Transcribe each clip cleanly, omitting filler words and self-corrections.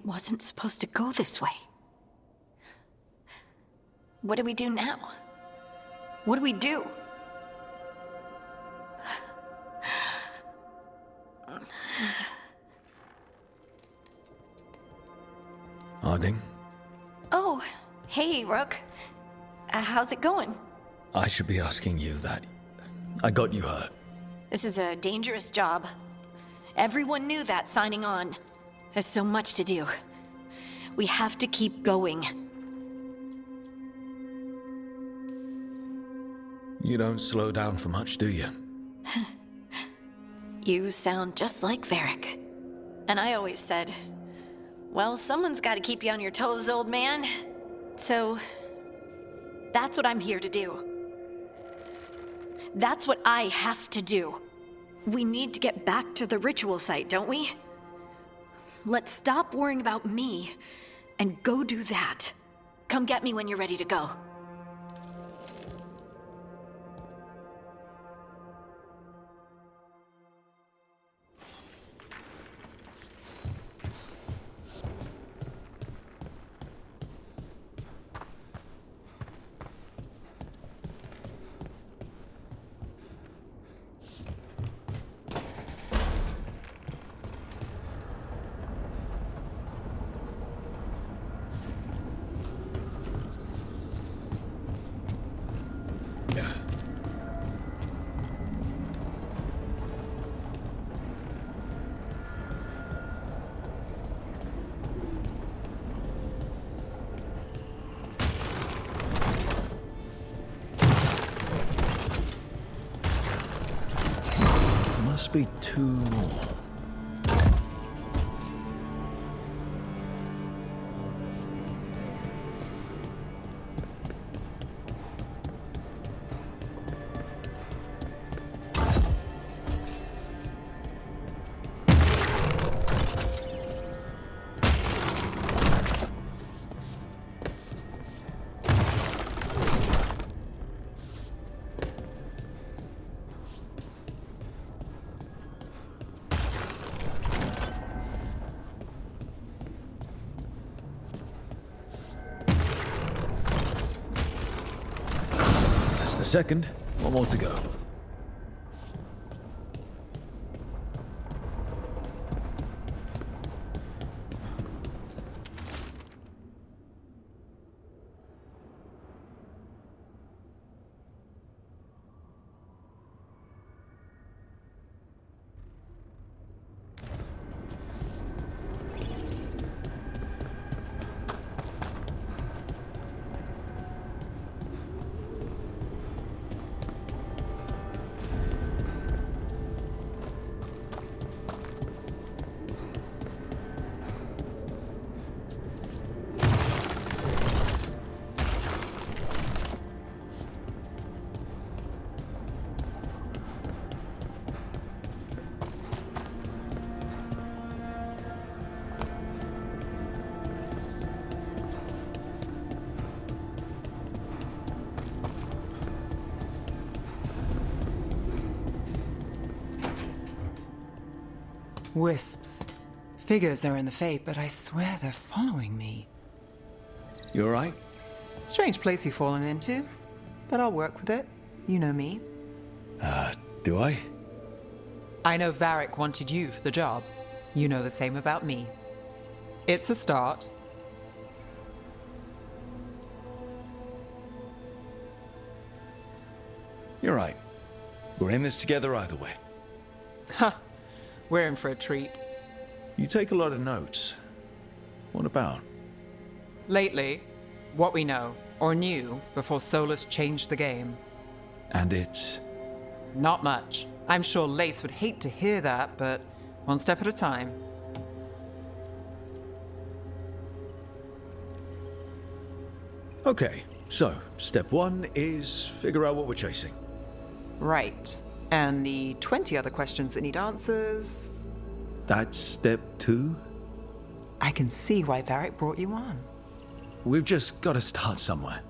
wasn't supposed to go this way. What do we do now? What do we do? Harding? Oh, hey, Rook. How's it going? I should be asking you that. I got you hurt. This is a dangerous job. Everyone knew that signing on. There's so much to do. We have to keep going. You don't slow down for much, do you? You sound just like Varric. And I always said, well, someone's got to keep you on your toes, old man. So, that's what I'm here to do. That's what I have to do. We need to get back to the ritual site, don't we? Let's stop worrying about me and go do that. Come get me when you're ready to go. Must be two more. Second, one more to go. Wisps. Figures are in the fate, but I swear they're following me. You alright? Strange place you've fallen into, but I'll work with it. You know me. Do I? I know Varric wanted you for the job. You know the same about me. It's a start. You're right. We're in this together either way. Ha! We're in for a treat. You take a lot of notes. What about? Lately, what we know, or knew, before Solus changed the game. And it's... Not much. I'm sure Lace would hate to hear that, but one step at a time. Okay, so step one is figure out what we're chasing. Right. And the 20 other questions that need answers... That's step two? I can see why Varric brought you on. We've just got to start somewhere.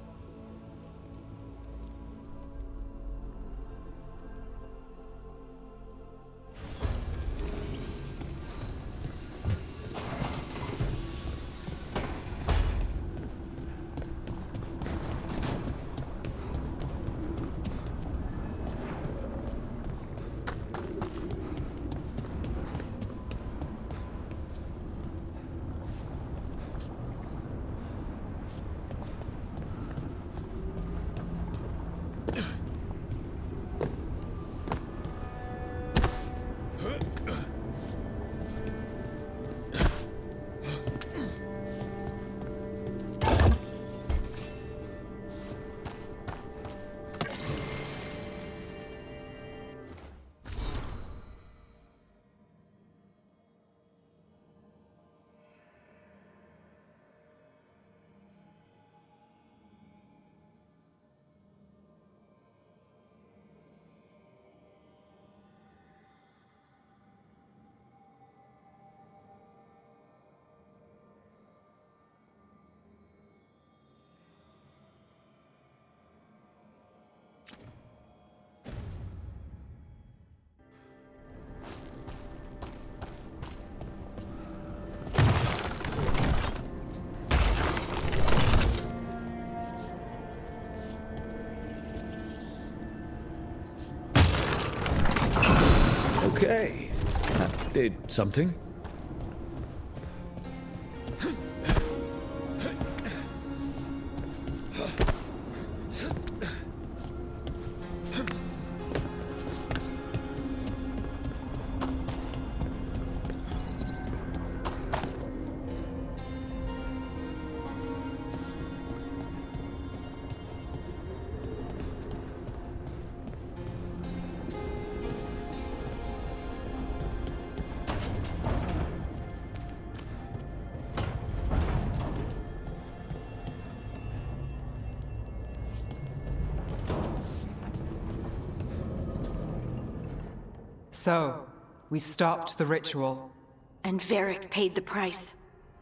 did something? So, we stopped the ritual. And Varric paid the price.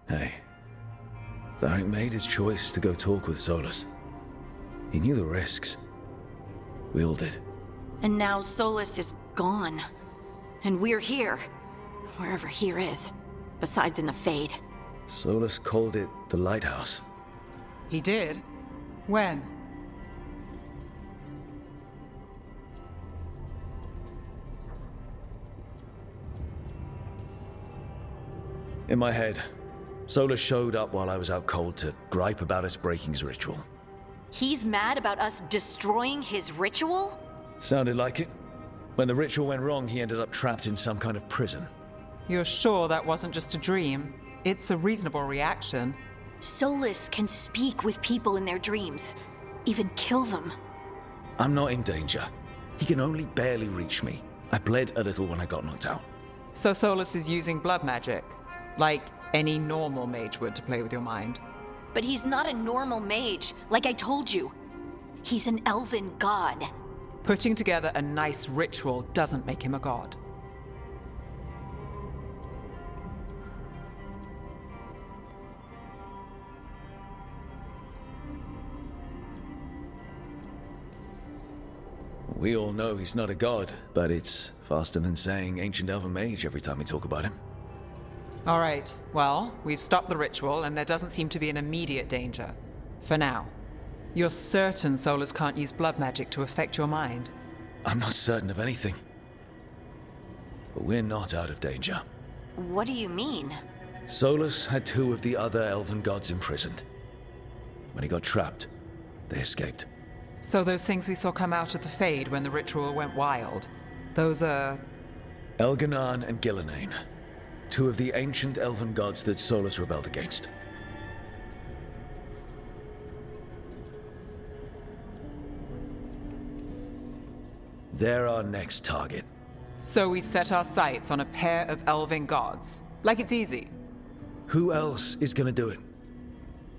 Hey. Varric made his choice to go talk with Solus. He knew the risks. We all did. And now Solus is gone. And we're here. Wherever here is. Besides in the Fade. Solus called it the Lighthouse. He did? When? In my head, Solus showed up while I was out cold to gripe about us breaking his ritual. He's mad about us destroying his ritual? Sounded like it. When the ritual went wrong, he ended up trapped in some kind of prison. You're sure that wasn't just a dream? It's a reasonable reaction. Solus can speak with people in their dreams. Even kill them. I'm not in danger. He can only barely reach me. I bled a little when I got knocked out. So Solus is using blood magic? Like any normal mage would to play with your mind? But he's not a normal mage, like I told you. He's an elven god. Putting together a nice ritual doesn't make him a god. We all know he's not a god, but it's faster than saying ancient elven mage every time we talk about him. All right, well, we've stopped the ritual and there doesn't seem to be an immediate danger. For now. You're certain Solus can't use blood magic to affect your mind? I'm not certain of anything. But we're not out of danger. What do you mean? Solus had two of the other elven gods imprisoned. When he got trapped, they escaped. So those things we saw come out of the Fade when the ritual went wild, those are... Elganan and Gillenane. Two of the ancient elven gods that Solus rebelled against. They're our next target. So we set our sights on a pair of elven gods. Like it's easy. Who else is gonna do it?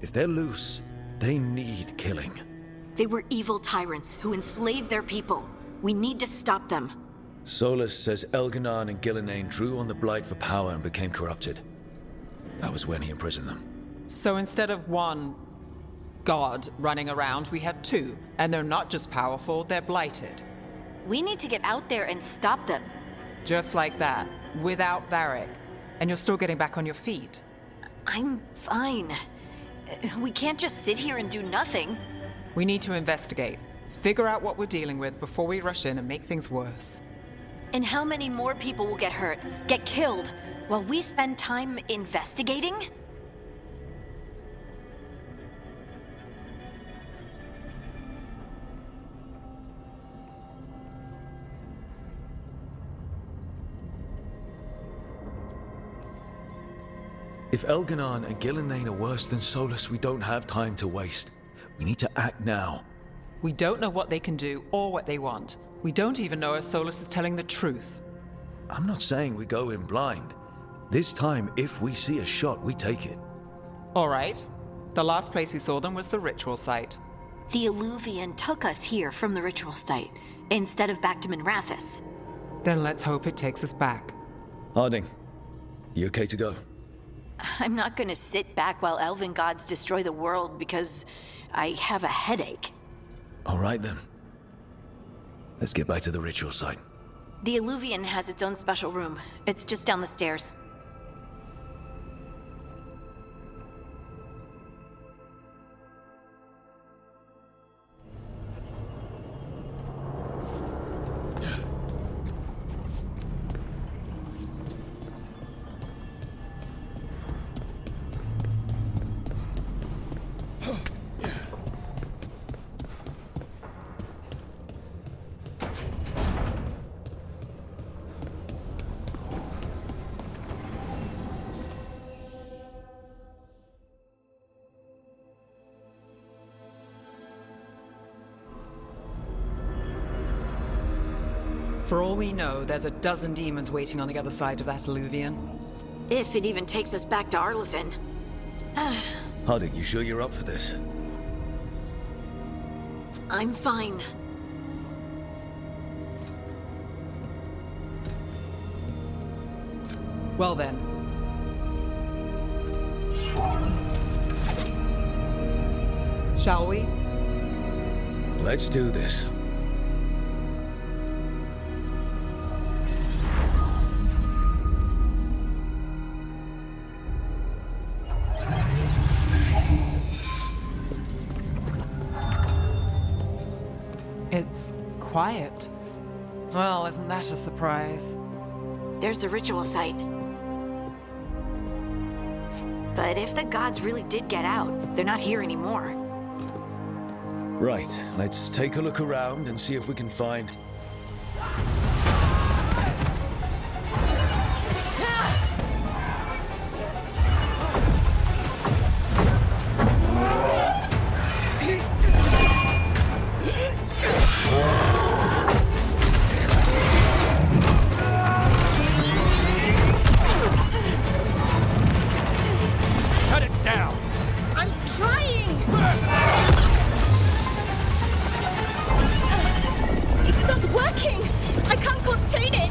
If they're loose, they need killing. They were evil tyrants who enslaved their people. We need to stop them. Solus says Elganan and Gillenane drew on the Blight for power and became corrupted. That was when he imprisoned them. So instead of one god running around, we have two. And they're not just powerful, they're blighted. We need to get out there and stop them. Just like that, without Varric. And you're still getting back on your feet. I'm fine. We can't just sit here and do nothing. We need to investigate. Figure out what we're dealing with before we rush in and make things worse. And how many more people will get hurt, get killed, while we spend time investigating? If Elganan and Gillenane are worse than Solus, we don't have time to waste. We need to act now. We don't know what they can do or what they want. We don't even know if Solus is telling the truth. I'm not saying we go in blind. This time, if we see a shot, we take it. All right. The last place we saw them was the ritual site. The Illuvian took us here from the ritual site, instead of back to Minrathous. Then let's hope it takes us back. Harding, you okay to go? I'm not gonna sit back while elven gods destroy the world because I have a headache. All right then. Let's get back to the ritual site. The Illuvian has its own special room. It's just down the stairs. For all we know, there's a dozen demons waiting on the other side of that alluvion. If it even takes us back to Arlethan. Harding, you sure you're up for this? I'm fine. Well then. Shall we? Let's do this. It's quiet. Well, isn't that a surprise? There's the ritual site. But if the gods really did get out, they're not here anymore. Right, let's take a look around and see if we can find... Cut it down! I'm trying! It's not working! I can't contain it!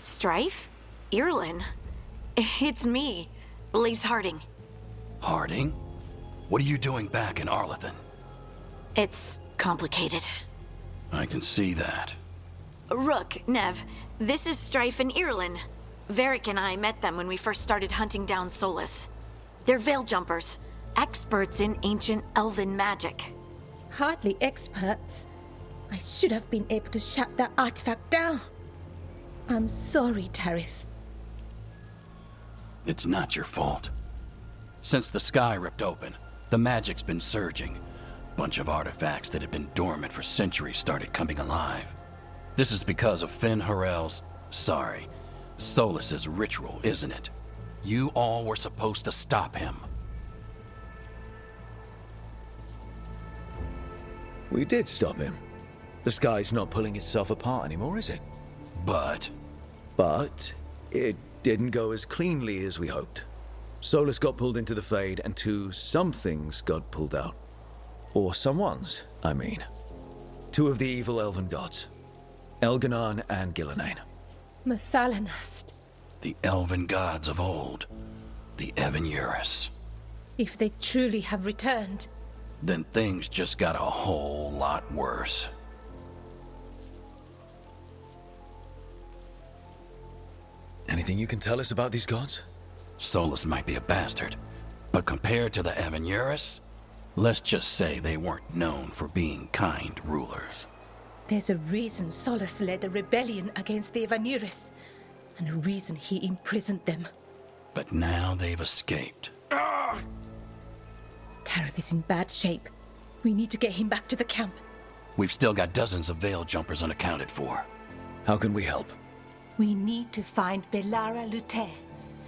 Strife? Irlin? It's me, Lise Harding. Harding? What are you doing back in Arlethan? It's complicated. I can see that. Rook, Nev, this is Strife and Irlin. Varric and I met them when we first started hunting down Solus. They're veil jumpers, experts in ancient elven magic. Hardly experts. I should have been able to shut that artifact down. I'm sorry, Tarith. It's not your fault. Since the sky ripped open, the magic's been surging. Bunch of artifacts that had been dormant for centuries started coming alive. This is because of Finn Harel's... Solus's ritual, isn't it? You all were supposed to stop him. We did stop him. The sky's not pulling itself apart anymore, is it? But it didn't go as cleanly as we hoped. Solus got pulled into the Fade, and two somethings got pulled out. Or someones, I mean. Two of the evil elven gods. Elganon and Gillenane. Mathalanast. the elven gods of old, the Evan-Eurus. If they truly have returned, Then things just got a whole lot worse. Anything you can tell us about these gods? Solus might be a bastard, but compared to the Evan-Eurus, let's just say they weren't known for being kind rulers. there's a reason Solus led a rebellion against the Evan-Eurus, and a reason he imprisoned them. But now they've escaped. Tareth is in bad shape. We need to get him back to the camp. We've still got dozens of veil jumpers unaccounted for. How can we help? We need to find Belara Lute.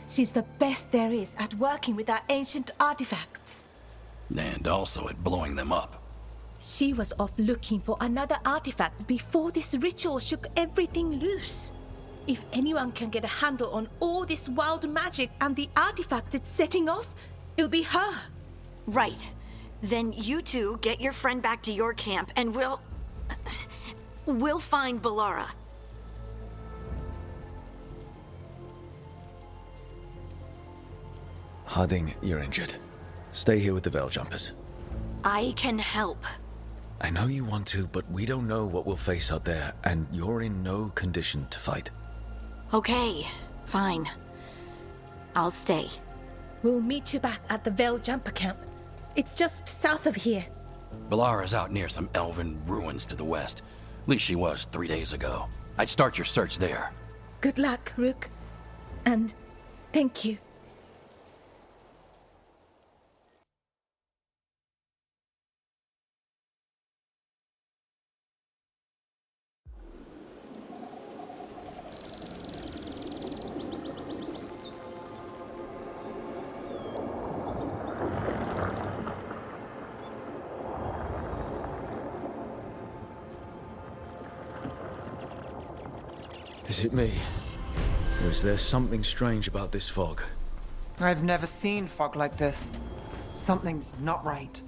She's the best there is at working with our ancient artifacts. And also at blowing them up. She was off looking for another artifact before this ritual shook everything loose. If anyone can get a handle on all this wild magic and the artifacts it's setting off, it'll be her. Right. Then you two get your friend back to your camp and we'll find Belara. Harding, you're injured. Stay here with the Veil Jumpers. I can help. I know you want to, but we don't know what we'll face out there, and you're in no condition to fight. Okay, fine. I'll stay. We'll meet you back at the Veil Jumper camp. It's just south of here. Belara's out near some elven ruins to the west. At least she was 3 days ago. I'd start your search there. Good luck, Rook. And thank you. Is it me? Or is there something strange about this fog? I've never seen fog like this. Something's not right.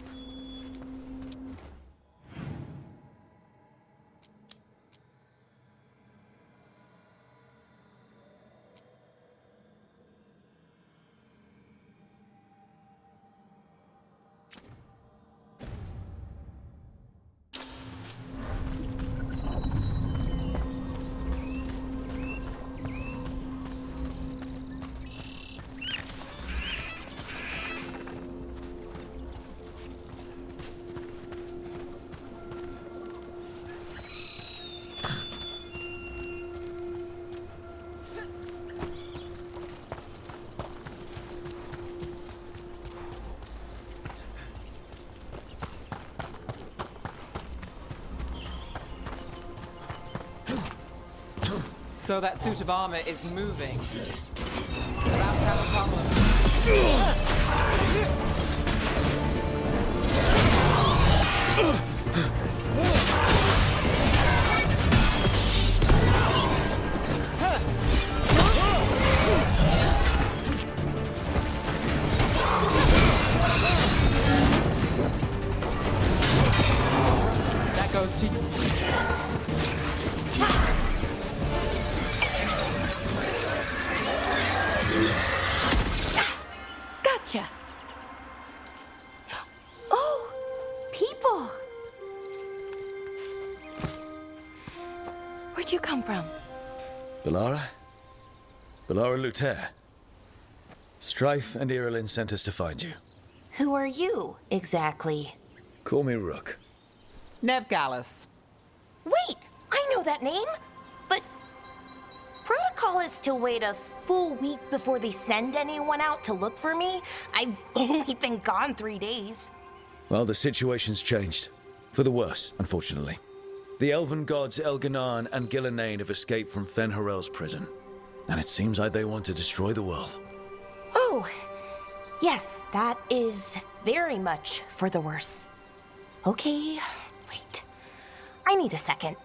So that suit of armor is moving. About to have a problem. That goes to you. Gotcha. Oh, people. Where'd you come from? Bellara? Bellara Luther. Strife and Irilyn sent us to find you. Who are you, exactly? Call me Rook. Nev Gallus. Wait, I know that name! But protocol is to wait a full week before they send anyone out to look for me. I've only been gone 3 days. Well, the situation's changed. For the worse, unfortunately. The elven gods Elganan and Gillenane have escaped from Fen'Harel's prison. And it seems like they want to destroy the world. Oh, yes, that is very much for the worse. Okay, wait. I need a second.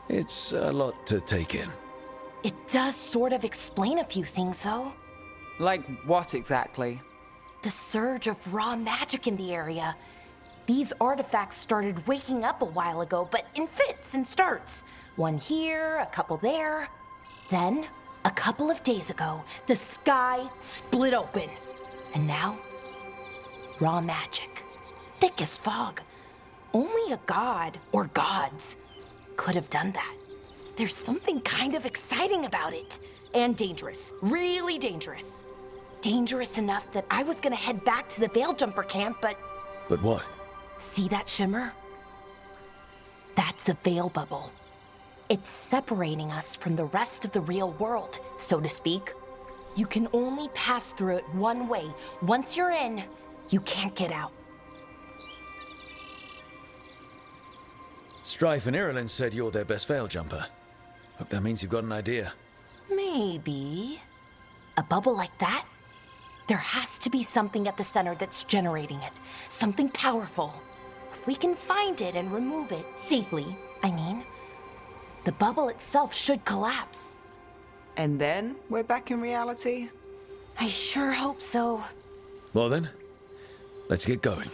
It's a lot to take in. It does sort of explain a few things, though. Like what exactly? The surge of raw magic in the area. These artifacts started waking up a while ago, but in fits and starts. One here, a couple there. Then, a couple of days ago, the sky split open. And now, raw magic. Thick as fog. Only a god, or gods, could have done that. There's something kind of exciting about it. And dangerous. Really dangerous. Dangerous enough that I was gonna head back to the Veil Jumper camp, but... But what? See that shimmer? That's a veil bubble. It's separating us from the rest of the real world, so to speak. You can only pass through it one way. Once you're in, you can't get out. Strife and Irilyn said you're their best veil jumper. Hope that means you've got an idea. Maybe. A bubble like that? There has to be something at the center that's generating it. Something powerful. If we can find it and remove it, safely, I mean, the bubble itself should collapse. And then we're back in reality? I sure hope so. Well then, let's get going.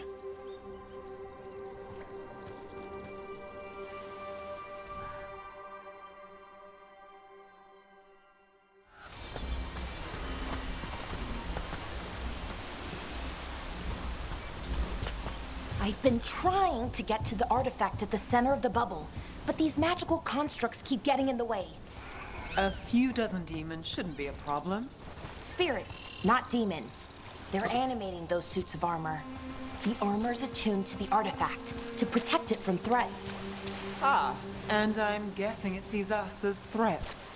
I've been trying to get to the artifact at the center of the bubble, but these magical constructs keep getting in the way. A few dozen demons shouldn't be a problem. Spirits, not demons. They're animating those suits of armor. The armor's attuned to the artifact to protect it from threats. Ah, and I'm guessing it sees us as threats.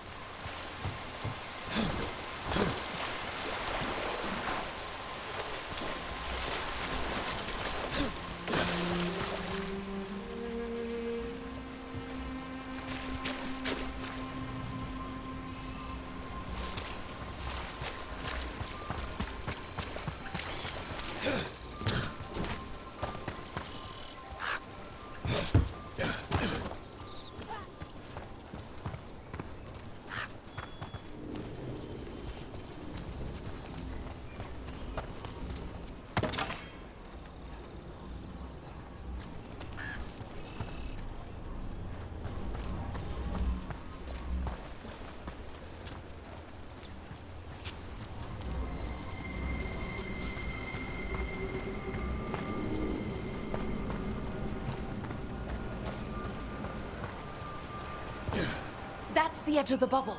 the edge of the bubble.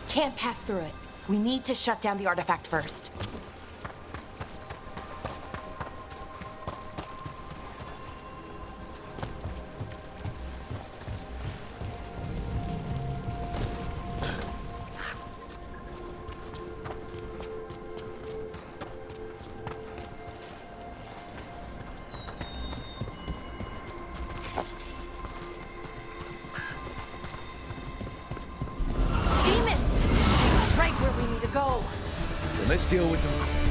Can't pass through it. We need to shut down the artifact first. Let's deal with them.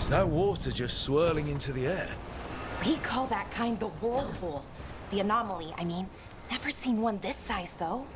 Is that water just swirling into the air? We call that kind the whirlpool. The anomaly, I mean. Never seen one this size, though.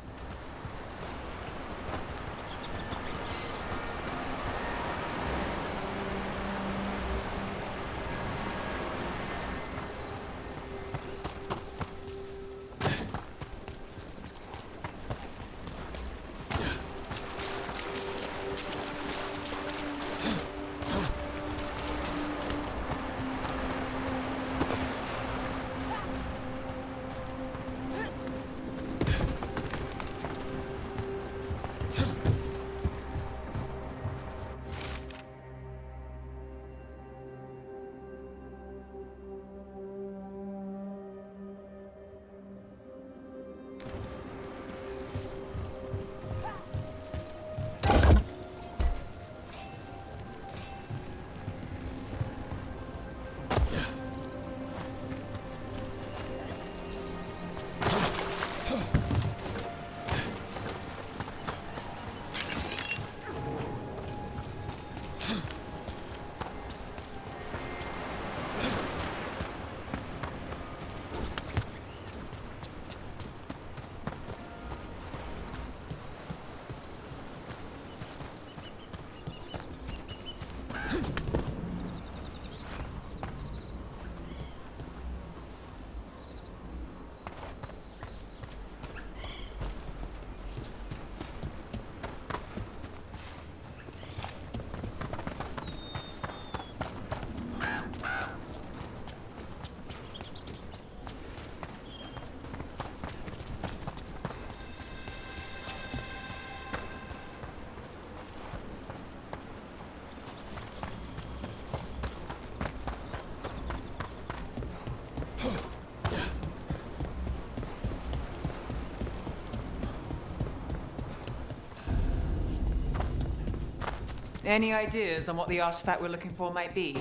Any ideas on what the artifact we're looking for might be?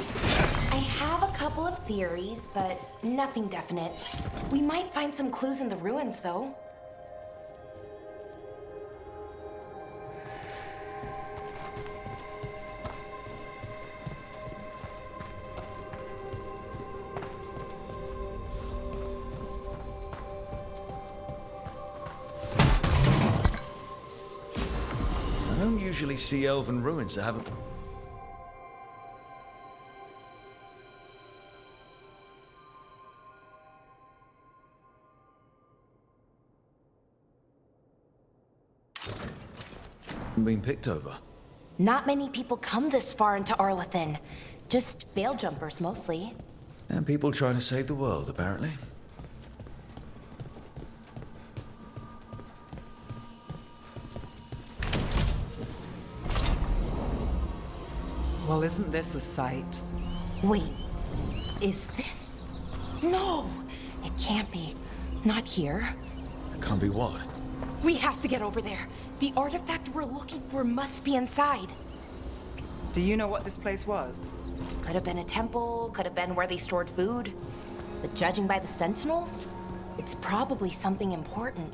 I have a couple of theories, but nothing definite. We might find some clues in the ruins, though. I don't usually see elven ruins that haven't... been picked over. Not many people come this far into Arlathan. Just veil jumpers, mostly. And people trying to save the world, apparently. Well, isn't this a sight? Wait, is this? No, it can't be. Not here. Can't be what? We have to get over there. The artifact we're looking for must be inside. Do you know what this place was? Could have been a temple, could have been where they stored food. But judging by the sentinels, it's probably something important.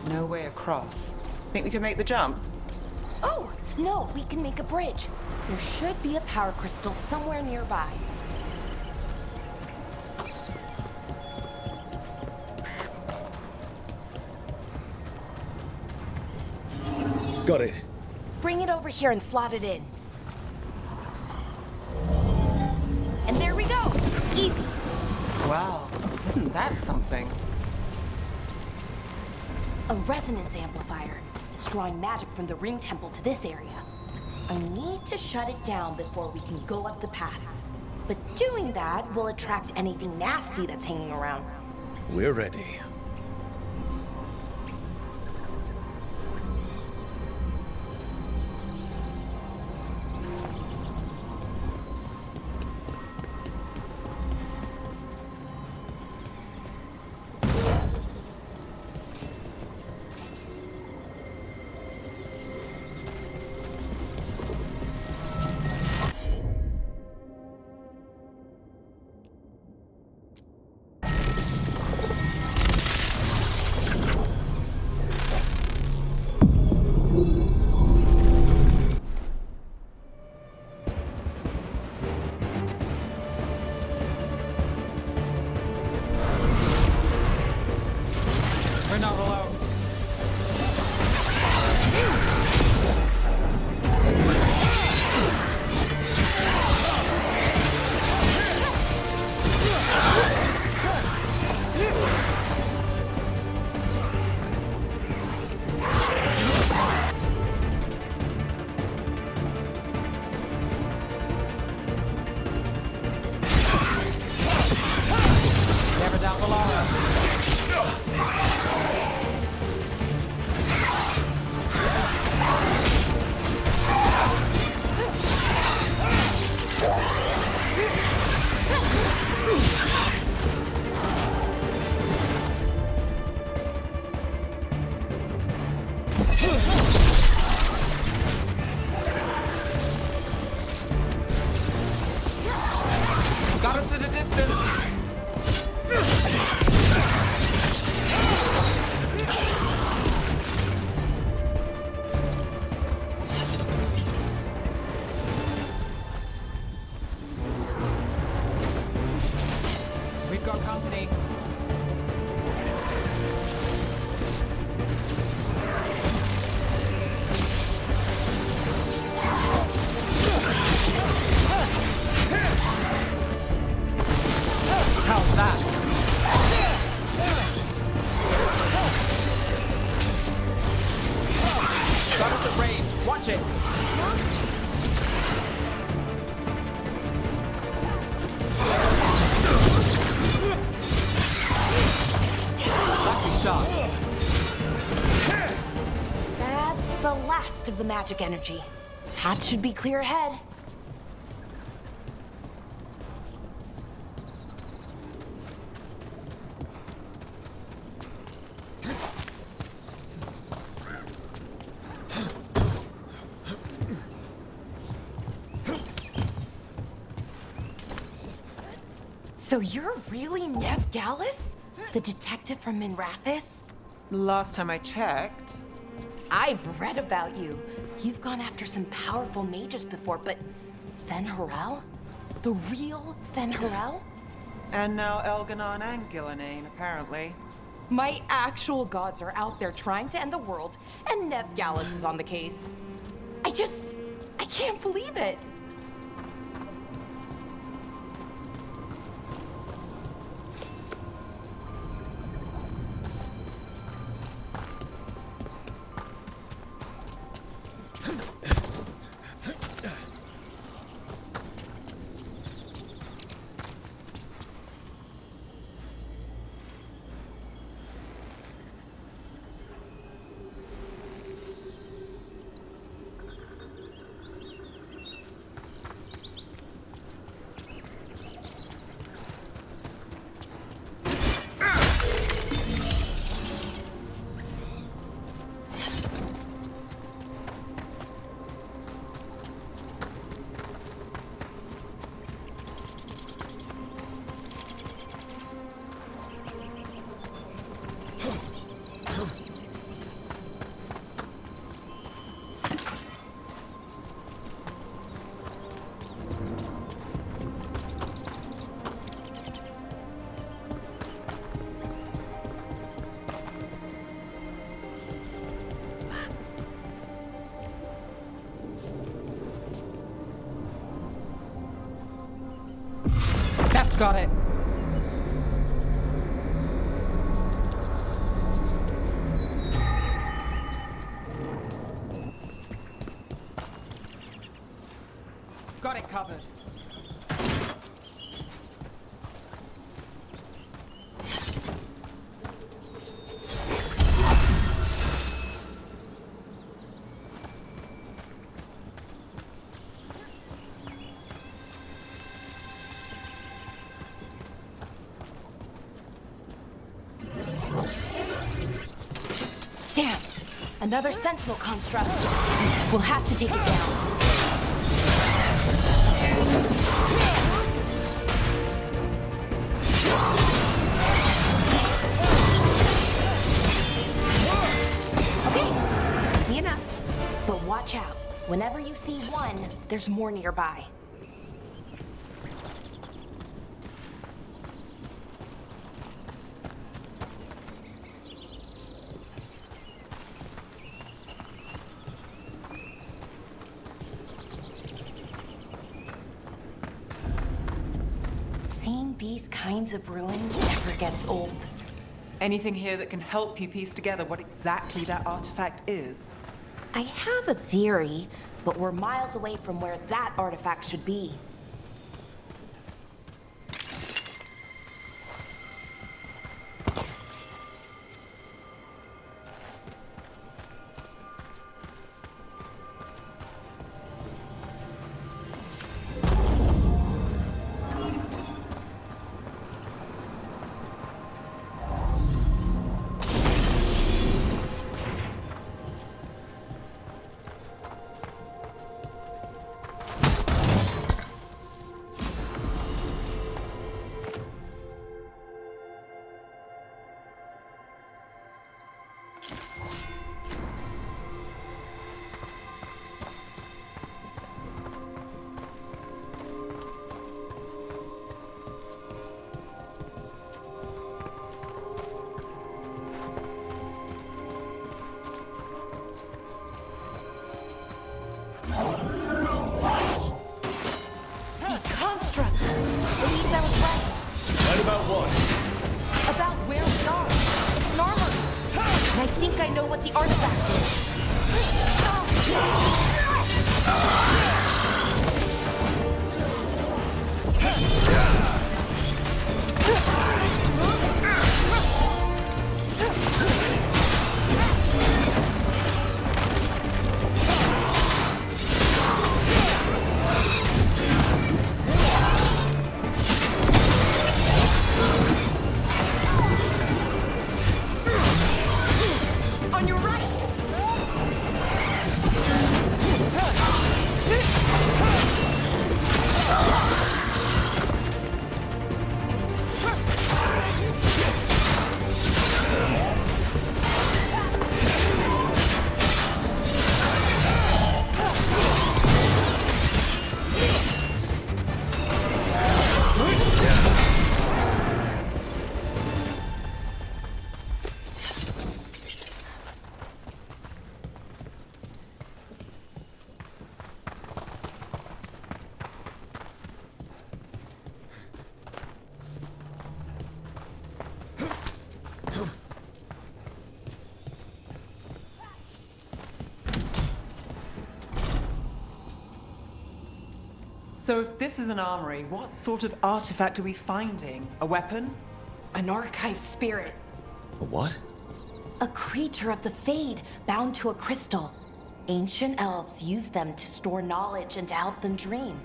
No way across. Think we can make the jump? Oh, no, we can make a bridge. There should be a power crystal somewhere nearby. Got it. Bring it over here and slot it in. And there we go! Easy. Wow, isn't that something? A resonance amplifier. It's drawing magic from the ring temple to this area. I need to shut it down before we can go up the path. But doing that will attract anything nasty that's hanging around. We're ready. We're not alone. Never down below. Got us at a distance. We've got company. How's that? Got us at range. Watch it. Lucky shot. That's the last of the magic energy. Path should be clear ahead. So you're really Nev Gallus? The detective from Minrathis? Last time I checked. I've read about you. You've gone after some powerful mages before, but Fen'Harel? The real Fen'Harel? And now Elganon and Gillenane, apparently. My actual gods are out there trying to end the world, and Nev Gallus is on the case. I can't believe it. That's got it. Got it covered. Damn! Another sentinel construct. We'll have to take it down. Okay, easy enough. But watch out. Whenever you see one, there's more nearby. Seeing these kinds of ruins never gets old. Anything here that can help you piece together what exactly that artifact is? I have a theory, but we're miles away from where that artifact should be. These constructs! It means I was right. Right about what? About where we are. It's an armory. And I think I know what the artifact is. On your right! So if this is an armory, what sort of artifact are we finding? A weapon? An archive spirit. A what? A creature of the Fade bound to a crystal. Ancient elves use them to store knowledge and to help them dream.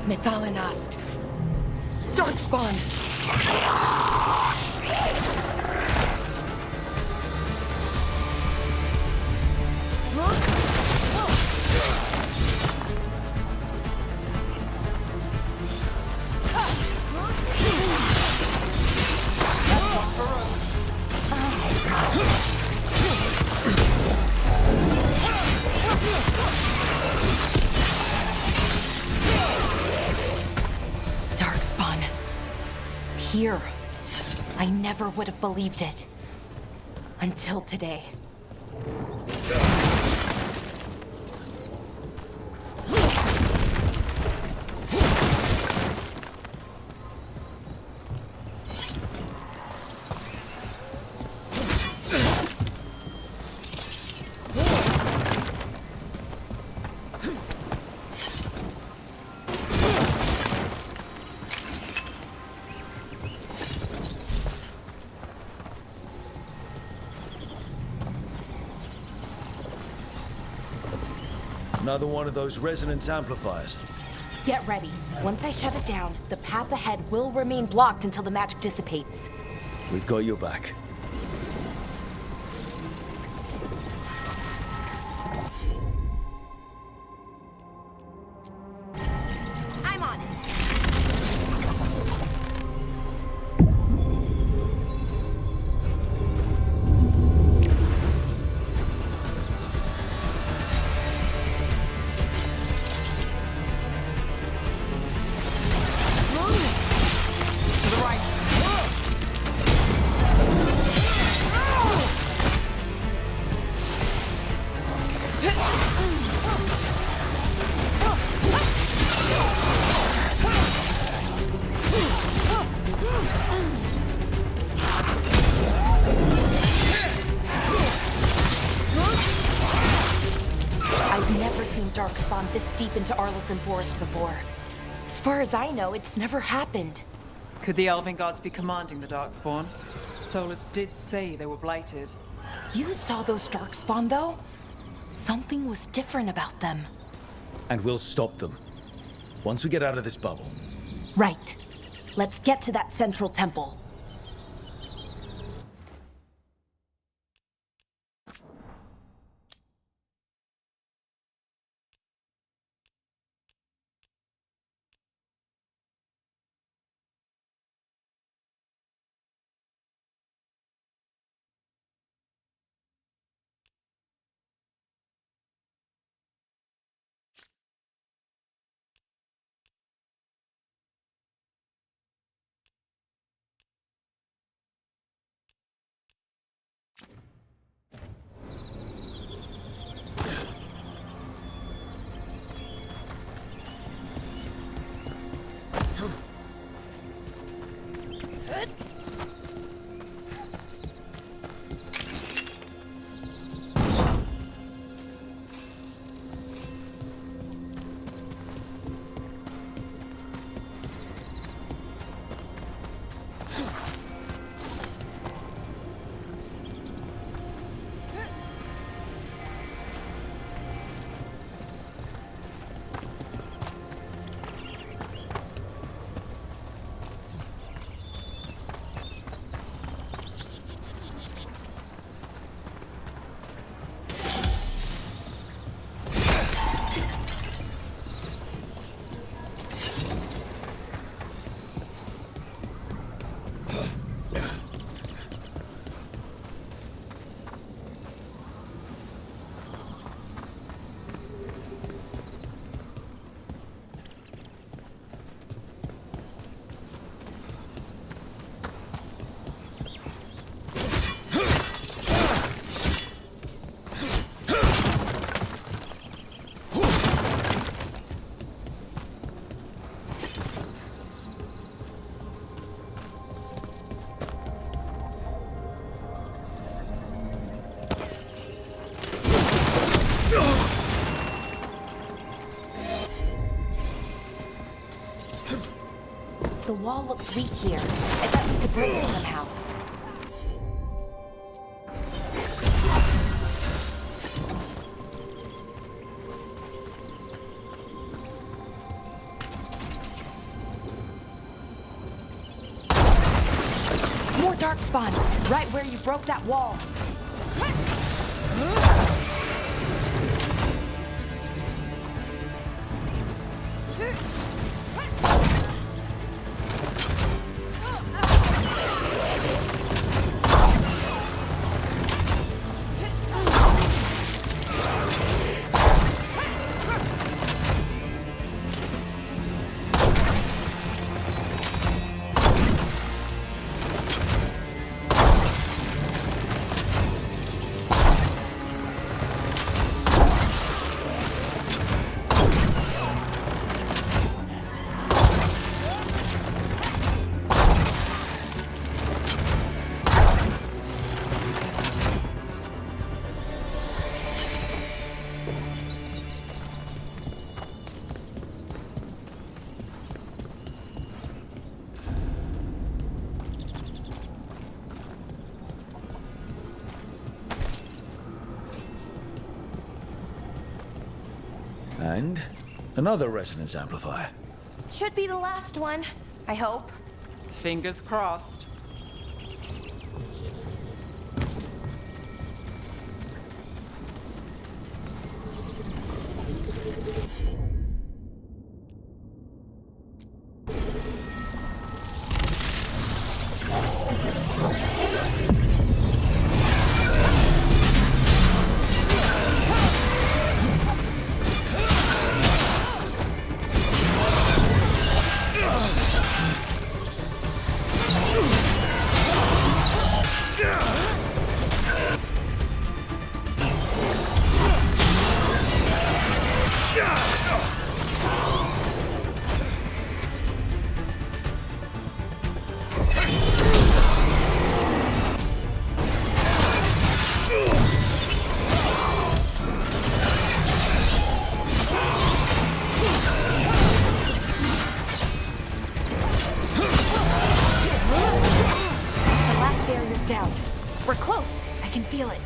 Methalinast. Darkspawn! Darkspawn. Here. I never would have believed it. Until today. Another one of those resonance amplifiers. Get ready. Once I shut it down, the path ahead will remain blocked until the magic dissipates. We've got your back. I'm on it. To the right! I've never seen Darkspawn this deep into Arlothan Forest before. As far as I know, it's never happened. Could the Elven gods be commanding the Darkspawn? Solus did say they were blighted. You saw those Darkspawn, though? Something was different about them. And we'll stop them. Once we get out of this bubble. Right. Let's get to that central temple. The wall looks weak here. I bet we could break it somehow. More darkspawn, right where you broke that wall. And another resonance amplifier. Should be the last one, I hope. Fingers crossed. Down. We're close. I can feel it.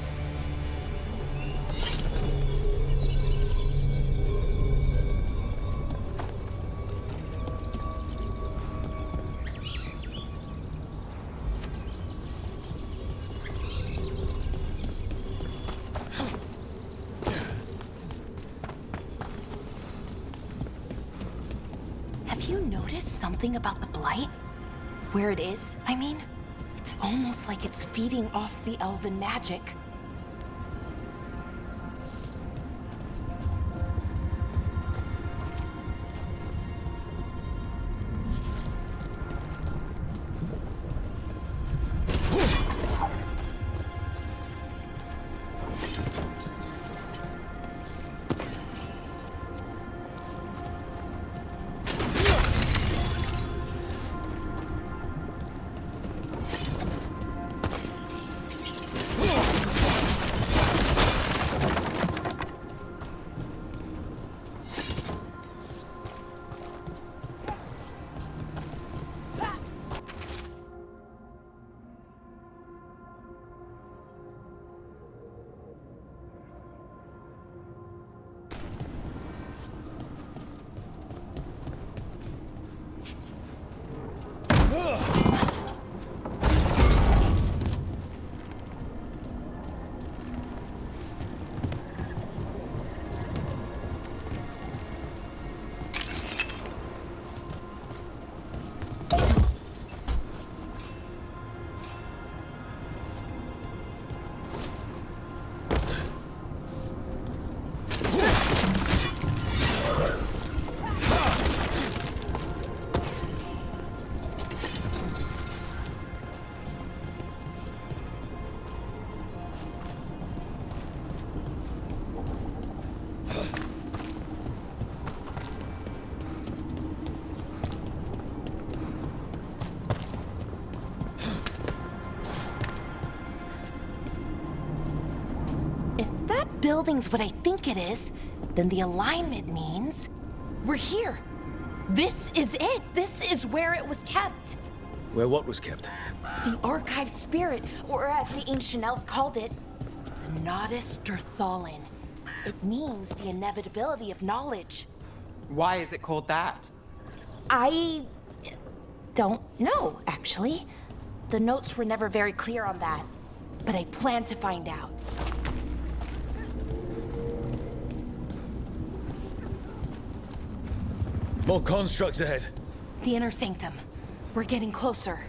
Have you noticed something about the blight? Where it is, I mean? It's almost like it's feeding off the elven magic. Building's what I think it is, then the alignment means we're here. This is it. This is where it was kept. Where what was kept? The archive spirit, or as the ancient elves called it, the Nodus Derthalin. It means the inevitability of knowledge. Why is it called that? I don't know, actually. The notes were never very clear on that, but I plan to find out. More constructs ahead. The inner sanctum. We're getting closer.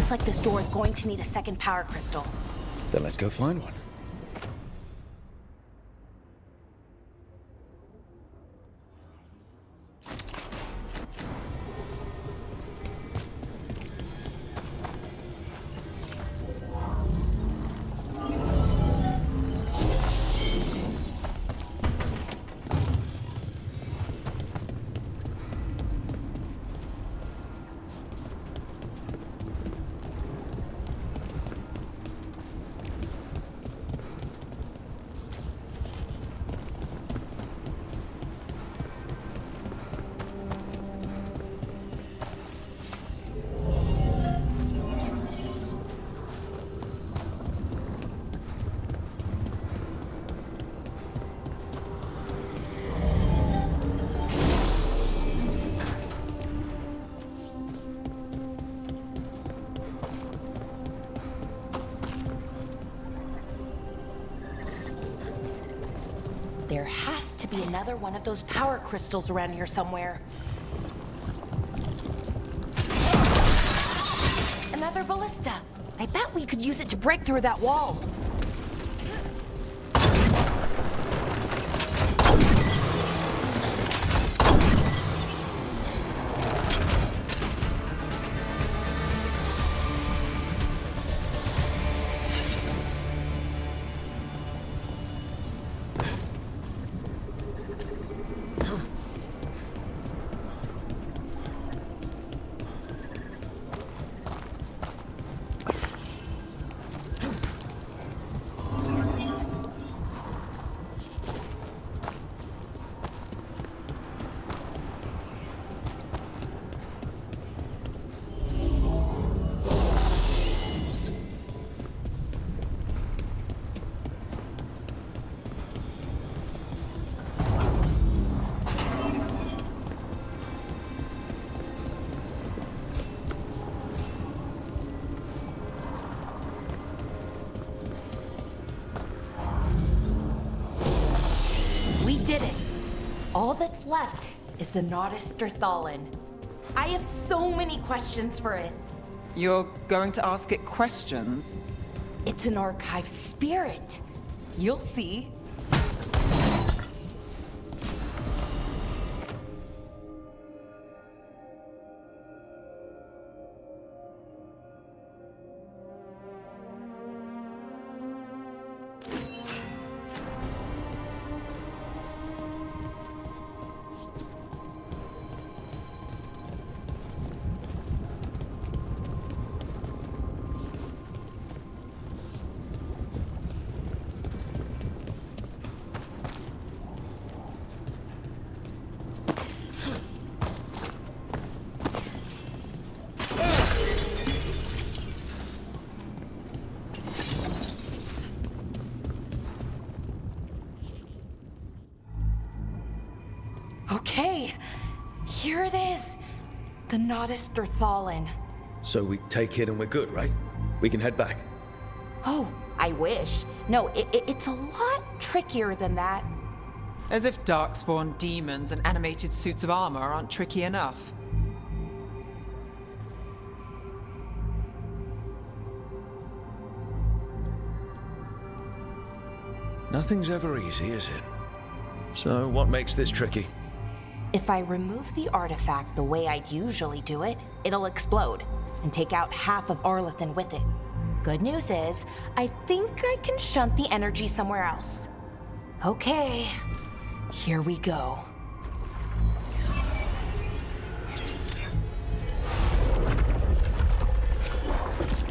Looks like this door is going to need a second power crystal. Then let's go find one. There has to be another one of those power crystals around here somewhere. Another ballista. I bet we could use it to break through that wall. All that's left is the Nodus Derthalin. I have so many questions for it. You're going to ask it questions? It's an archive spirit. You'll see. Okay, here it is. The Nodus Derthalin. So we take it and we're good, right? We can head back. Oh, I wish. No, it's a lot trickier than that. As if darkspawn demons and animated suits of armor aren't tricky enough. Nothing's ever easy, is it? So what makes this tricky? If I remove the artifact the way I'd usually do it, it'll explode and take out half of Arlathan with it. Good news is, I think I can shunt the energy somewhere else. Okay, here we go.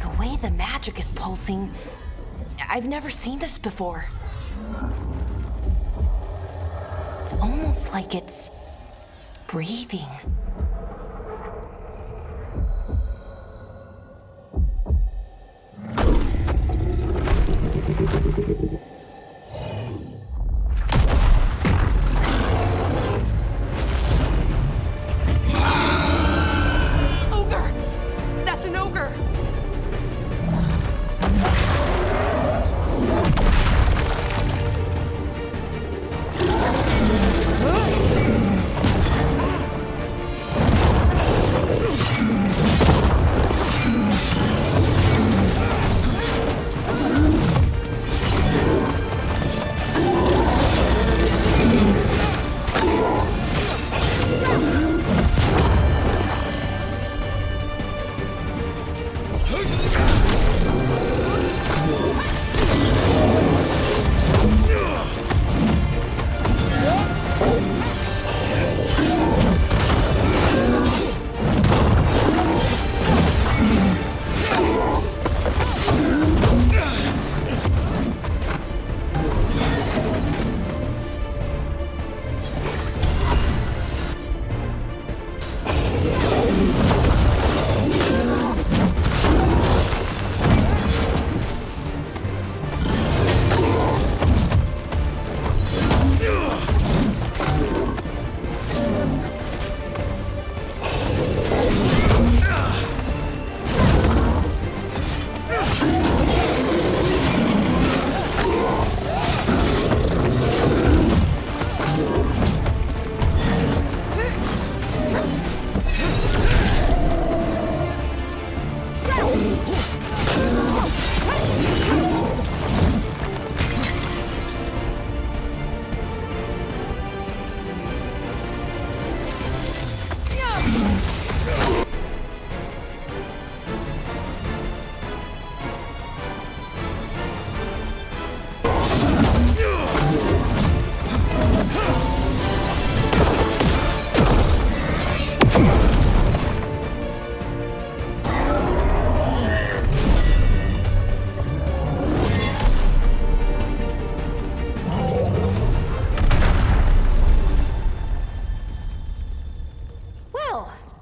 The way the magic is pulsing, I've never seen this before. It's almost like it's breathing. Ogre! That's an ogre!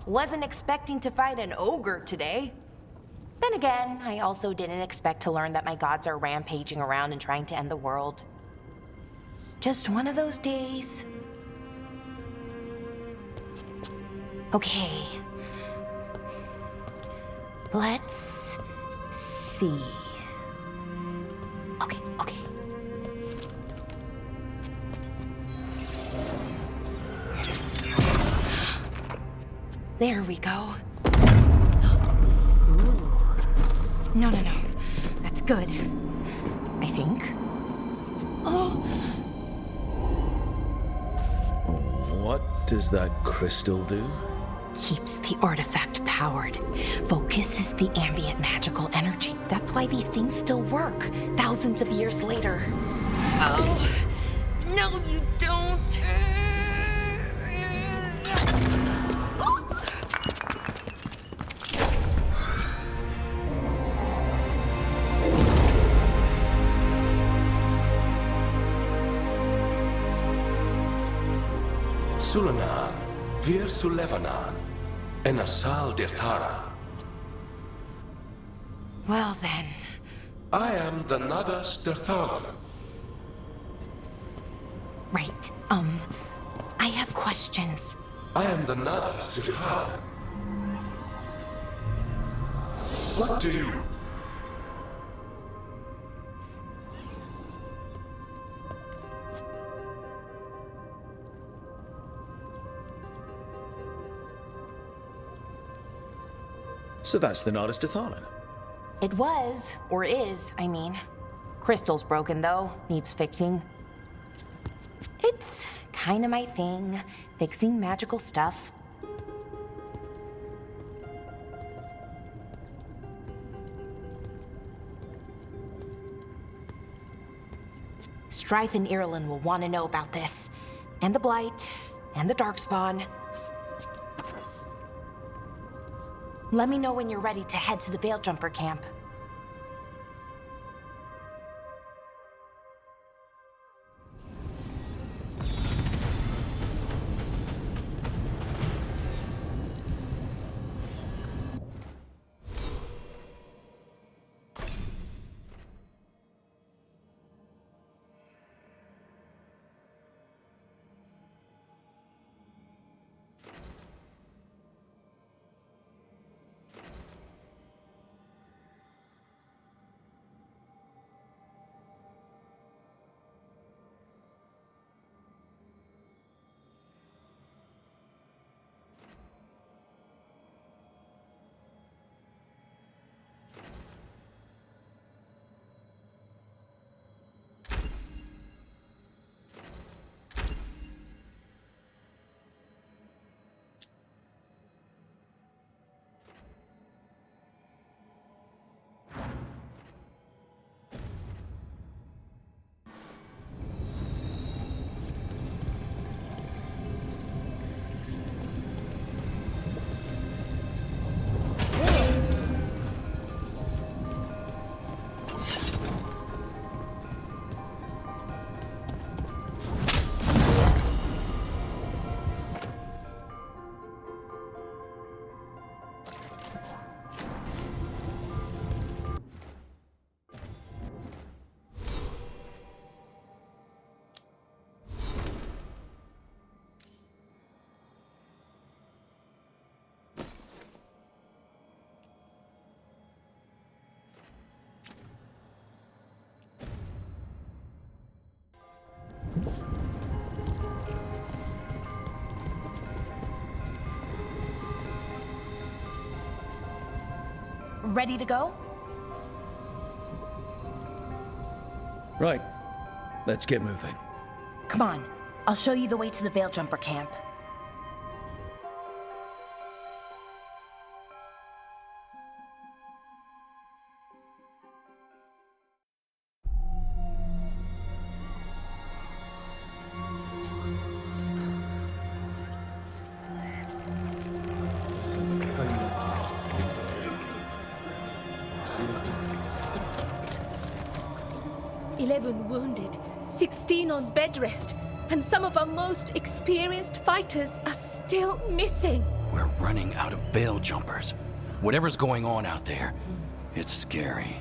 Wasn't expecting to fight an ogre today. Then again, I also didn't expect to learn that my gods are rampaging around and trying to end the world. Just one of those days. Okay. Let's see. Okay. There we go. Ooh. No. That's good. I think. Oh! What does that crystal do? Keeps the artifact powered. Focuses the ambient magical energy. That's why these things still work, thousands of years later. Oh! No, you don't! Sulanan, Vir Sulevanan, and Asal Dirthara. Well then. I am the Nadas Dirthalan. Right. I have questions. I am the Nadas Dirthalan. What do you? So that's the Nardis Dathalan. It was, or is, I mean. Crystal's broken though, needs fixing. It's kinda my thing, fixing magical stuff. Strife and Irulan will want to know about this. And the Blight, and the Darkspawn. Let me know when you're ready to head to the Veil Jumper camp. Ready to go? Right. Let's get moving. Come on, I'll show you the way to the Veil Jumper camp. Wounded, 16 on bed rest, and some of our most experienced fighters are still missing. We're running out of Veil Jumpers. Whatever's going on out there, it's scary.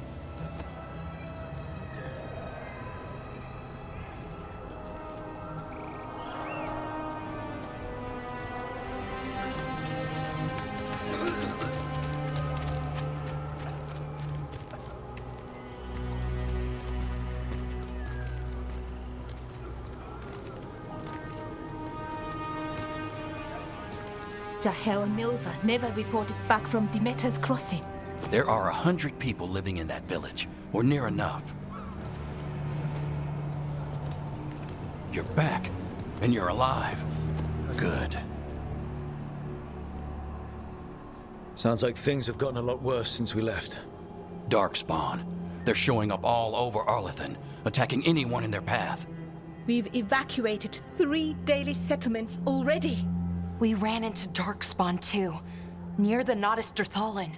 Jahel and Milva never reported back from Demeter's crossing. There are 100 people living in that village, or near enough. You're back, and you're alive. Good. Sounds like things have gotten a lot worse since we left. Darkspawn. They're showing up all over Arlethan, attacking anyone in their path. We've evacuated 3 daily settlements already. We ran into Darkspawn too, near the Nodus Dirthalin.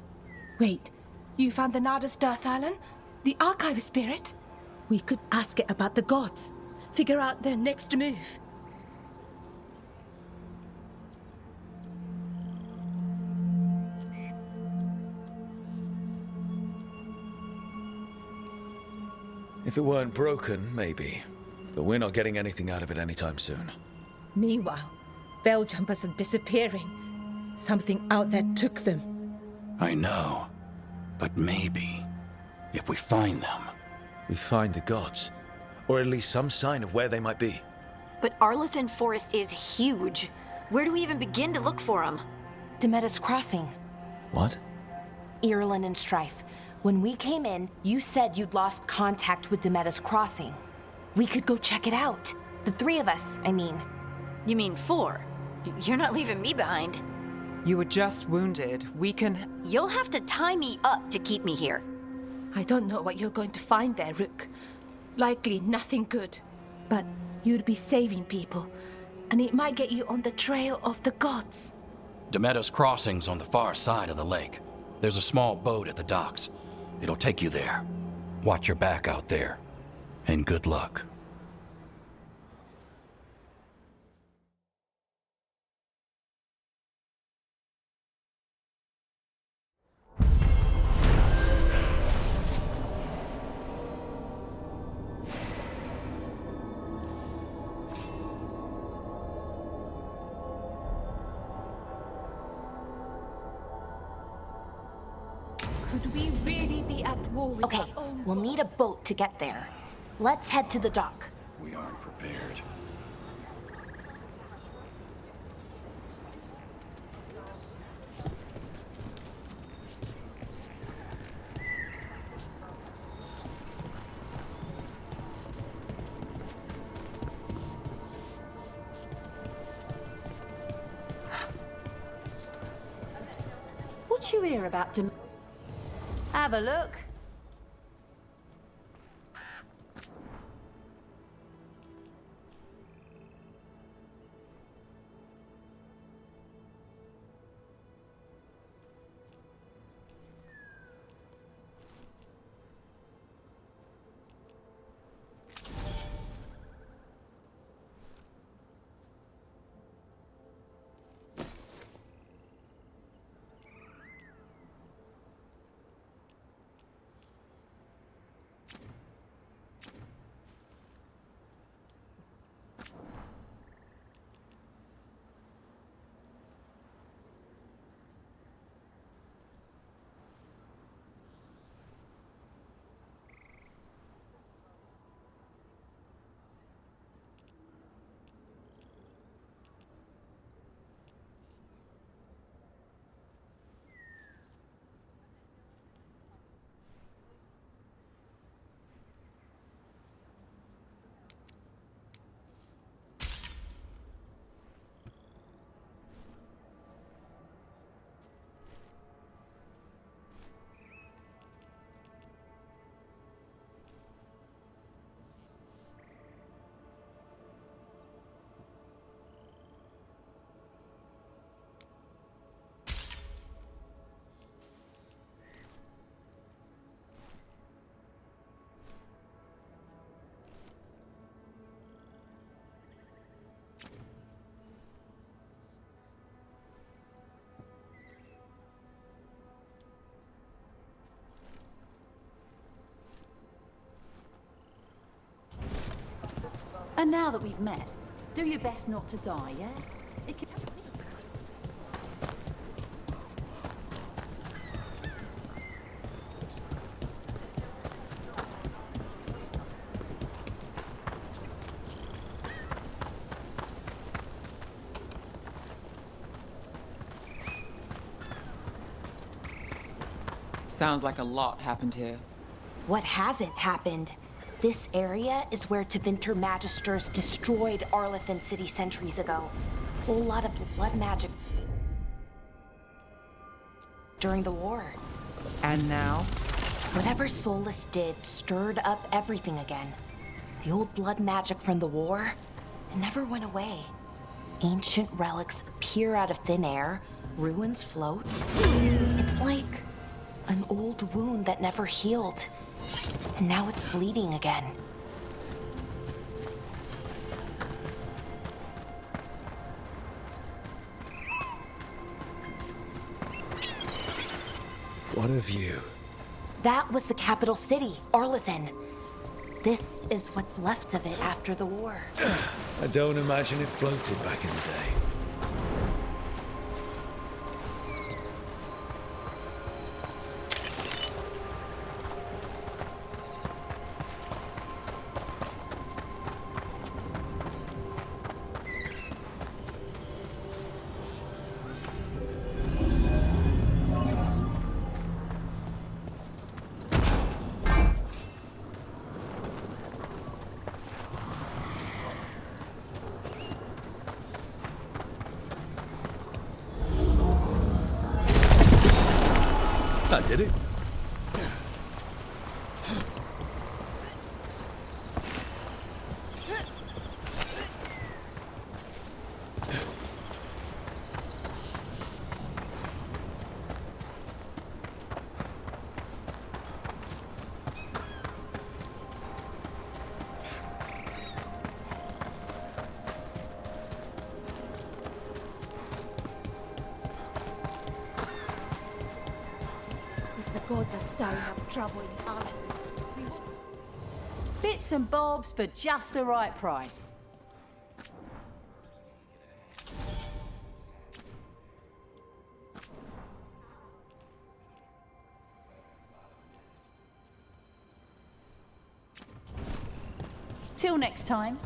Wait, you found the Nardus Dirthalin? The archive spirit? We could ask it about the gods. Figure out their next move. If it weren't broken, maybe. But we're not getting anything out of it anytime soon. Meanwhile, bell jumpers are disappearing. Something out there took them. I know. But maybe, if we find them... We find the gods. Or at least some sign of where they might be. But Arlethan Forest is huge. Where do we even begin to look for them? Demeter's crossing. What? Irulan and Strife. When we came in, you said you'd lost contact with Demeter's crossing. We could go check it out. The 3 of us, I mean. You mean 4? You're not leaving me behind. You were just wounded. We can... You'll have to tie me up to keep me here. I don't know what you're going to find there, Rook. Likely nothing good. But you'd be saving people, and it might get you on the trail of the gods. Demeter's crossing's on the far side of the lake. There's a small boat at the docks. It'll take you there. Watch your back out there. And good luck. Could we really be at war with Okay, our own we'll need a gods? boat to get there. Let's head to the dock. We aren't prepared. What you hear about Dem... Have a look. And now that we've met, do your best not to die, yeah? It can... Sounds like a lot happened here. What hasn't happened? This area is where Tevinter Magisters destroyed Arlethan City centuries ago. A whole lot of blood magic during the war. And now? Whatever Solus did stirred up everything again. The old blood magic from the war, it never went away. Ancient relics appear out of thin air, ruins float. It's like an old wound that never healed, and now it's bleeding again. What a view. That was the capital city, Arlethan. This is what's left of it after the war. I don't imagine it floated back in the day. I did it. The gods are stirring up trouble in Arlethan. Bits and bobs for just the right price. Till next time.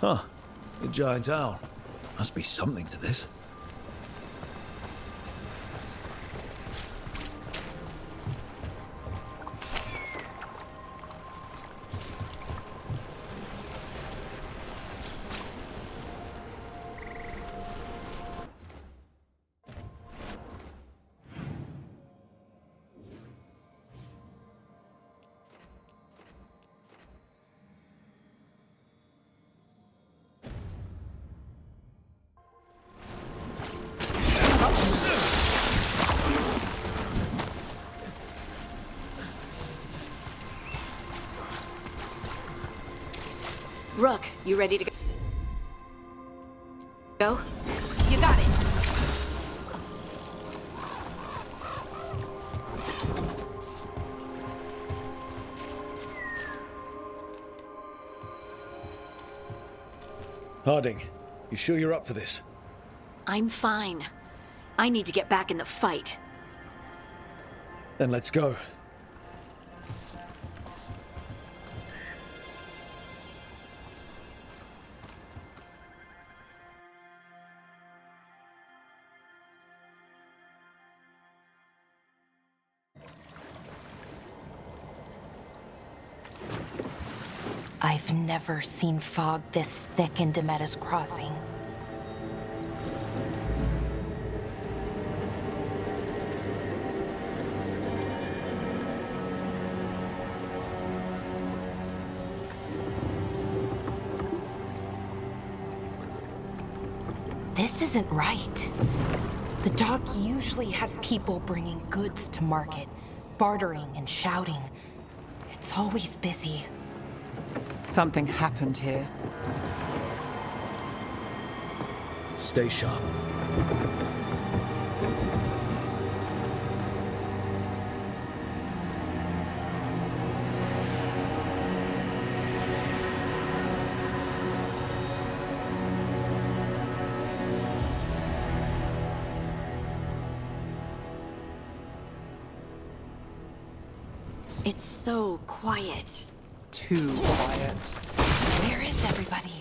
Huh. A giant owl. Must be something to this. Rook, you ready to go? Go? You got it. Harding, you sure you're up for this? I'm fine. I need to get back in the fight. Then let's go. I've never seen fog this thick in Demetta's Crossing. This isn't right. The dock usually has people bringing goods to market, bartering and shouting. It's always busy. Something happened here. Stay sharp. It's so quiet. Too quiet. Where is everybody?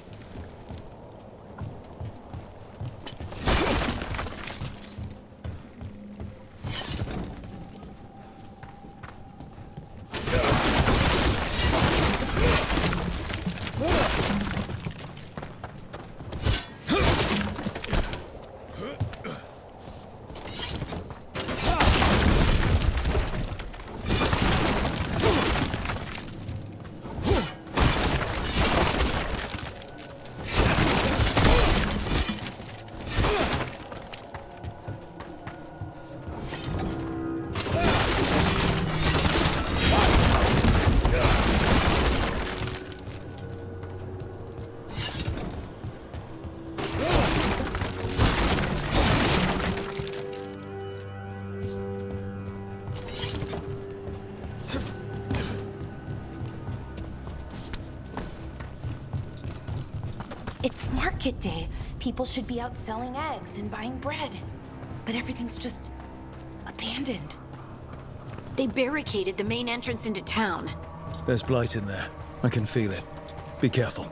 It's market day. People should be out selling eggs and buying bread. But everything's just abandoned. They barricaded the main entrance into town. There's blight in there. I can feel it. Be careful.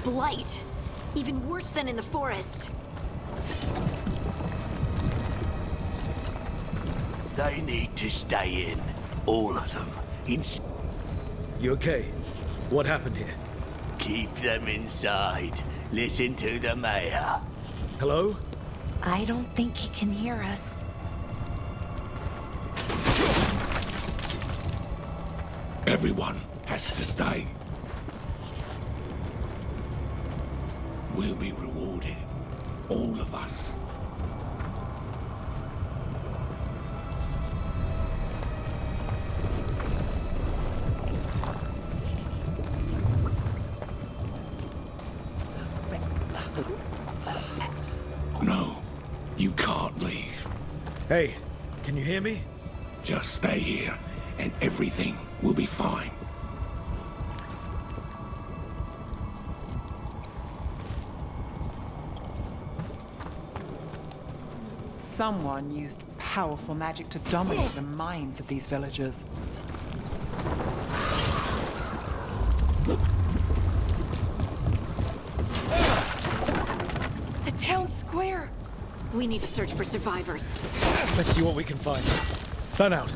Blight. Even worse than in the forest. They need to stay in. All of them. You okay? What happened here? Keep them inside. Listen to the mayor. Hello? I don't think he can hear us. Everyone has to stay. We'll be rewarded. All of us. No, you can't leave. Hey, can you hear me? Just stay here, and everything will be fine. Someone used powerful magic to dominate the minds of these villagers. The town square! We need to search for survivors. Let's see what we can find. Fan out.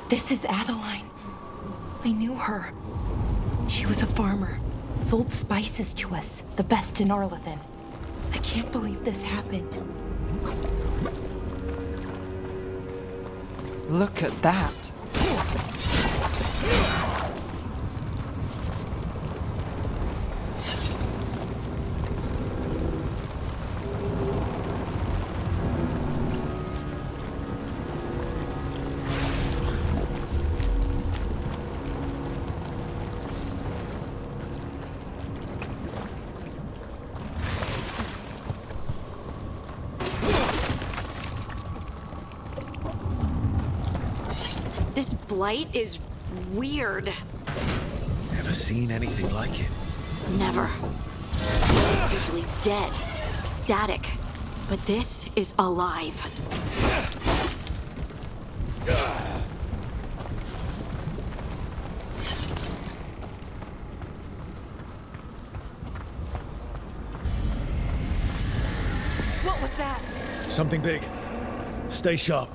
This is Adeline. I knew her. She was a farmer, sold spices to us, the best in Arlathan. I can't believe this happened. Look at that. This blight is weird. Never seen anything like it. Never. It's usually dead, static. But this is alive. What was that? Something big. Stay sharp.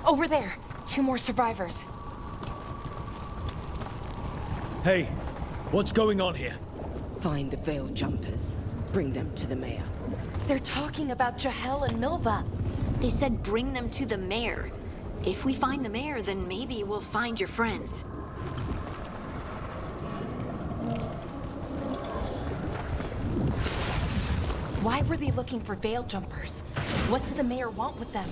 Over there. 2 more survivors. Hey, what's going on here? Find the veil jumpers. Bring them to the mayor. They're talking about Jahel and Milva. They said bring them to the mayor. If we find the mayor, then maybe we'll find your friends. Why were they looking for veil jumpers? What did the mayor want with them?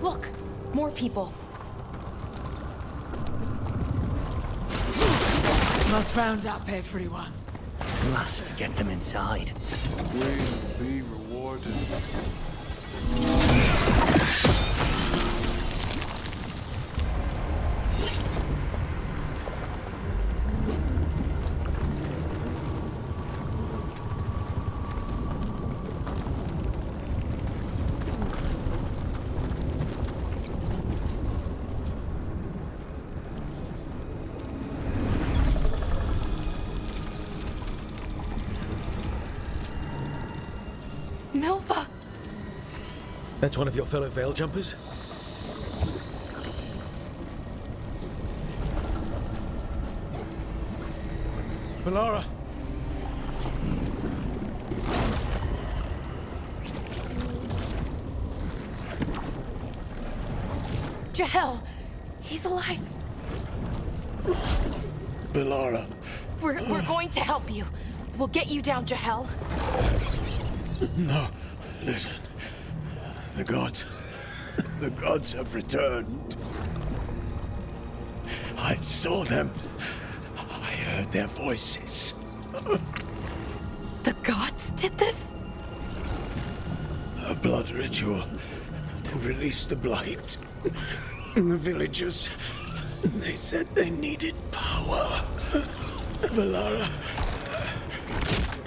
Look, more people. Must round up everyone. Must get them inside. Will be rewarded. Milva! That's one of your fellow veil jumpers? Melara! Jahel! He's alive! Melara. We're going to help you. We'll get you down, Jahel. No, listen. The gods have returned. I saw them. I heard their voices. The gods did this? A blood ritual to release the blight. The villagers, they said they needed power. Melara,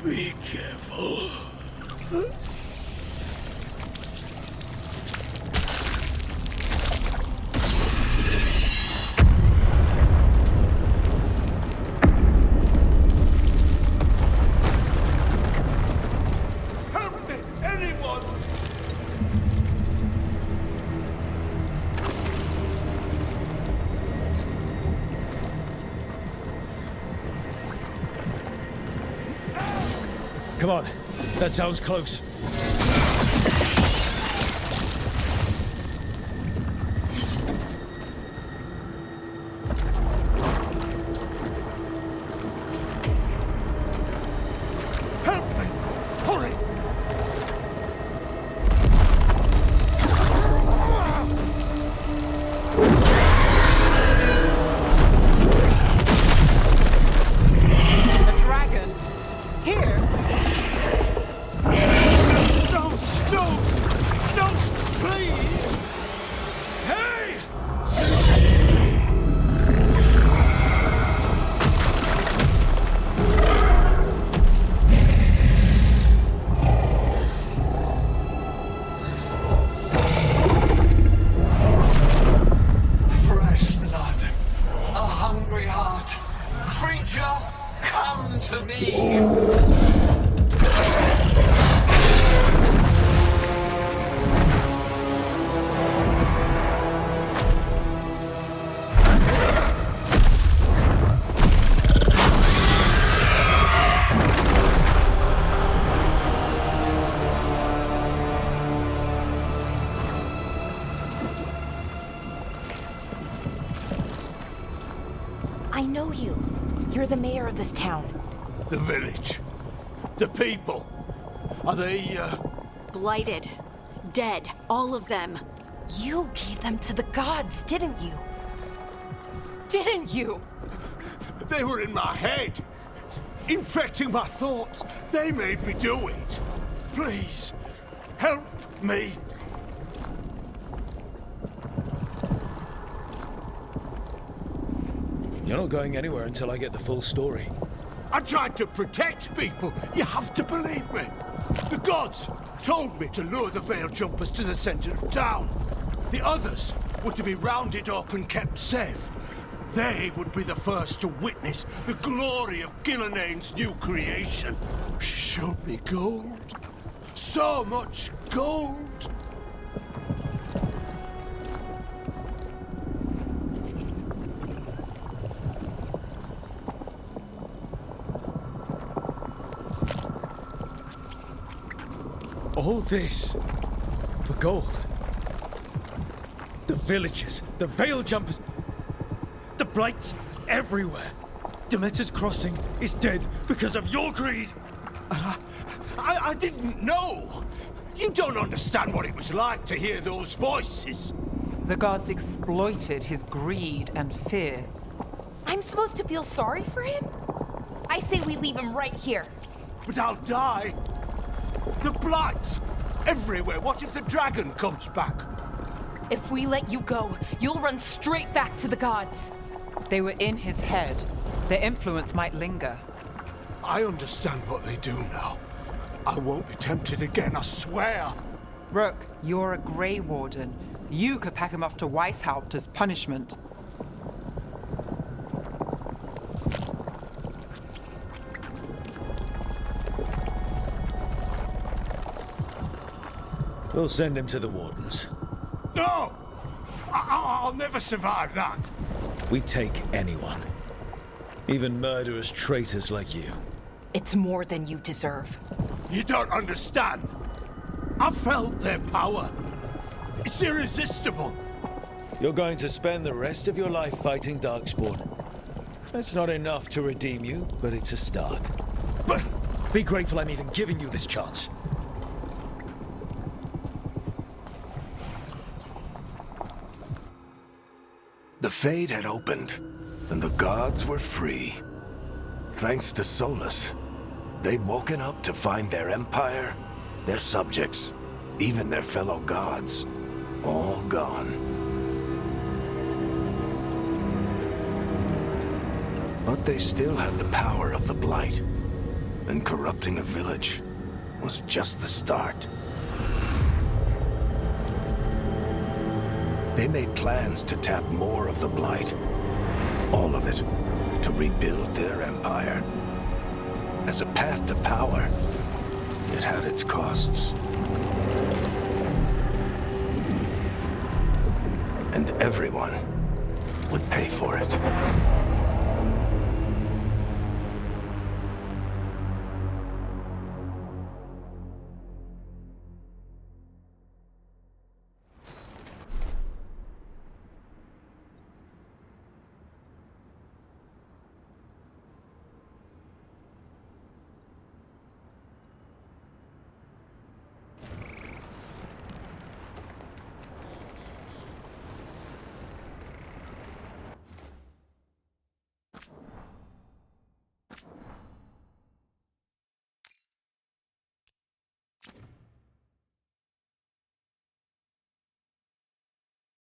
be careful. Come on, that sounds close. Help me! Hurry! A dragon? Here? No! No! No! Please! Hey! Fresh blood, a hungry heart. Creature, come to me. I know you. You're the mayor of this town. The village. The people. Are they, Blighted. Dead. All of them. You gave them to the gods, didn't you? Didn't you? They were in my head. Infecting my thoughts. They made me do it. Please, help me. You're not going anywhere until I get the full story. I tried to protect people. You have to believe me. The gods told me to lure the Veil Jumpers to the center of town. The others were to be rounded up and kept safe. They would be the first to witness the glory of Gilnenane's new creation. She showed me gold. So much gold. All this for gold. The villagers, the Veil Jumpers, the Blights everywhere. Demeter's Crossing is dead because of your greed. I didn't know. You don't understand what it was like to hear those voices. The gods exploited his greed and fear. I'm supposed to feel sorry for him? I say we leave him right here. But I'll die. The Blights everywhere. What if the dragon comes back? If we let you go, you'll run straight back to the gods. They were in his head. Their influence might linger. I understand what they do now. I won't be tempted again, I swear. Rook, you're a Grey Warden. You could pack him off to Weishaupt as punishment. We'll send him to the Wardens. No! I'll never survive that. We take anyone. Even murderous traitors like you. It's more than you deserve. You don't understand. I felt their power. It's irresistible. You're going to spend the rest of your life fighting Darkspawn. That's not enough to redeem you, but it's a start. But be grateful I'm even giving you this chance. The Fade had opened, and the gods were free. Thanks to Solus, they'd woken up to find their empire, their subjects, even their fellow gods, all gone. But they still had the power of the Blight, and corrupting a village was just the start. They made plans to tap more of the Blight, all of it, to rebuild their empire. As a path to power, it had its costs. And everyone would pay for it.